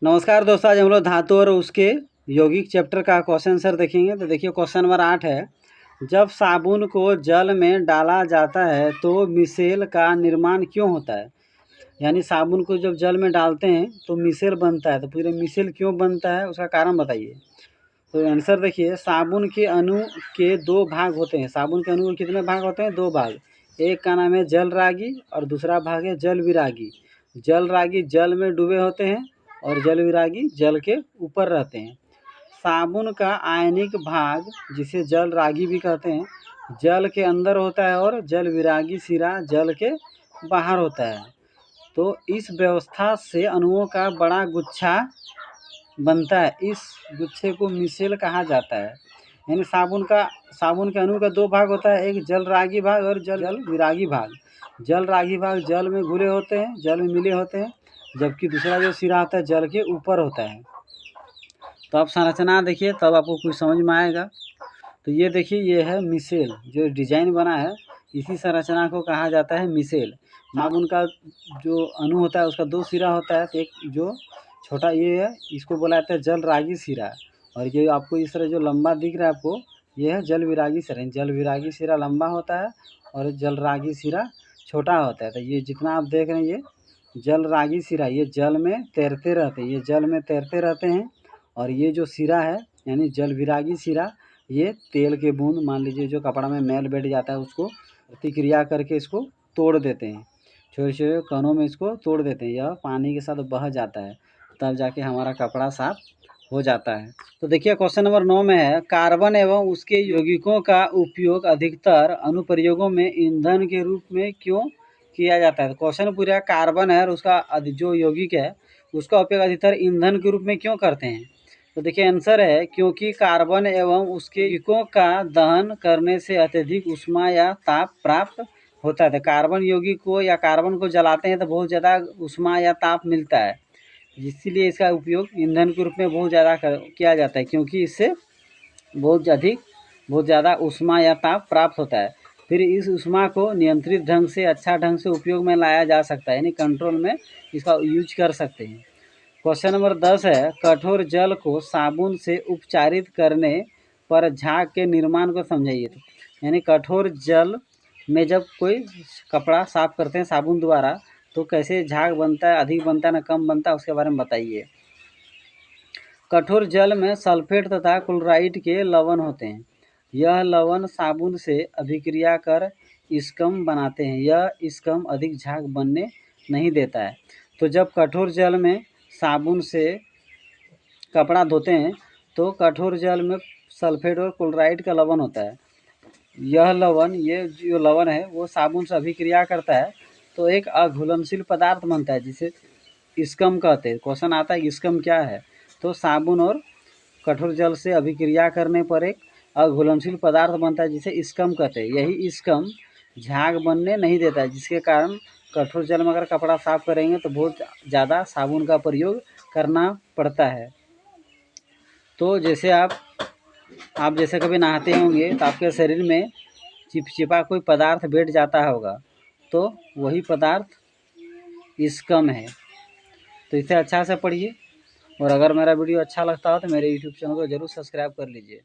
नमस्कार दोस्तों, आज हम लोग धातु और उसके यौगिक चैप्टर का क्वेश्चन आंसर देखेंगे। तो देखिए क्वेश्चन नंबर 8 है, जब साबुन को जल में डाला जाता है तो मिसेल का निर्माण क्यों होता है। यानी साबुन को जब जल में डालते हैं तो मिसेल बनता है, तो पूरे मिसेल क्यों बनता है उसका कारण बताइए। तो आंसर देखिए, साबुन के अणु के दो भाग होते हैं। साबुन के अणु के कितने भाग होते हैं? दो भाग। एक का नाम है जल रागी और दूसरा भाग है जल विरागी। जल रागी जल में डूबे होते हैं और जल विरागी जल के ऊपर रहते हैं। साबुन का आयनिक भाग, जिसे जल रागी भी कहते हैं, जल के अंदर होता है और जल विरागी सिरा जल के बाहर होता है। तो इस व्यवस्था से अणुओं का बड़ा गुच्छा बनता है। इस गुच्छे को मिसेल कहा जाता है। यानी साबुन के अणु का दो भाग होता है, एक जल रागी भाग और जल विरागी भाग। जल रागी भाग जल में घुले होते हैं, जल में मिले होते हैं, जबकि दूसरा जो सिरा होता है जल के ऊपर होता है। तो आप संरचना देखिए तब आपको कुछ समझ में आएगा। तो ये देखिए, ये है मिसेल, जो डिजाइन बना है इसी संरचना को कहा जाता है मिसेल। साबुन का जो अणु होता है उसका दो सिरा होता है, तो एक जो छोटा ये है इसको बोला जाता है जल रागी सिरा, और ये आपको इस तरह जो लंबा दिख रहा है आपको, ये है जल विरागी सिरा। जल विरागी सिरा लंबा होता है और जल रागी सिरा छोटा होता है। तो ये जितना आप देख रहे हैं ये जल रागी सिरा, ये जल में तैरते रहते हैं, ये जल में तैरते रहते हैं। और ये जो सिरा है यानी जल विरागी सिरा, ये तेल के बूंद, मान लीजिए जो कपड़ा में मैल बैठ जाता है उसको प्रतिक्रिया करके इसको तोड़ देते हैं, छोटे छोटे कणों में इसको तोड़ देते हैं। यह पानी के साथ बह जाता है, तब जाके हमारा कपड़ा साफ हो जाता है। तो देखिए क्वेश्चन नंबर 9 में है, कार्बन एवं उसके यौगिकों का उपयोग अधिकतर अनुप्रयोगों में ईंधन के रूप में क्यों किया जाता है। तो क्वेश्चन पूरा कार्बन है और उसका जो यौगिक है उसका उपयोग अधिकतर ईंधन के रूप में क्यों करते हैं। तो देखिए आंसर है, क्योंकि कार्बन एवं उसके यौगिकों का दहन करने से अत्यधिक ऊष्मा या ताप प्राप्त होता है। तो कार्बन यौगिक को या कार्बन को जलाते हैं तो बहुत ज़्यादा ऊष्मा या ताप मिलता है, इसीलिए इसका उपयोग ईंधन के रूप में बहुत ज़्यादा किया जाता है, क्योंकि इससे बहुत ज़्यादा ऊष्मा या ताप प्राप्त होता है। फिर इस ऊष्मा को नियंत्रित ढंग से, अच्छा ढंग से उपयोग में लाया जा सकता है, यानी कंट्रोल में इसका यूज कर सकते हैं। क्वेश्चन नंबर 10 है, कठोर जल को साबुन से उपचारित करने पर झाग के निर्माण को समझाइए। यानी कठोर जल में जब कोई कपड़ा साफ करते हैं साबुन द्वारा तो कैसे झाग बनता है, अधिक बनता है ना कम बनता है, उसके बारे में बताइए। कठोर जल में सल्फेट तथा क्लोराइड के लवण होते हैं। यह लवण साबुन से अभिक्रिया कर स्कम बनाते हैं। यह स्कम अधिक झाग बनने नहीं देता है। तो जब कठोर जल में साबुन से कपड़ा धोते हैं तो कठोर जल में सल्फेट और क्लोराइड का लवण होता है। यह लवण, ये जो लवण है वो साबुन से अभिक्रिया करता है तो एक अघुलनशील पदार्थ बनता है, जिसे स्कम कहते हैं। क्वेश्चन आता है स्कम क्या है, तो साबुन और कठोर जल से अभिक्रिया करने पर एक अघुलनशील पदार्थ बनता है जिसे स्कम कहते हैं। यही स्कम झाग बनने नहीं देता है, जिसके कारण कठोर जल में अगर कपड़ा साफ करेंगे तो बहुत ज़्यादा साबुन का प्रयोग करना पड़ता है। तो जैसे आप जैसे कभी नहाते होंगे तो आपके शरीर में चिपचिपा कोई पदार्थ बैठ जाता होगा, तो वही पदार्थ स्कम है। तो इसे अच्छा से पढ़िए, और अगर मेरा वीडियो अच्छा लगता हो तो मेरे यूट्यूब चैनल को ज़रूर सब्सक्राइब कर लीजिए।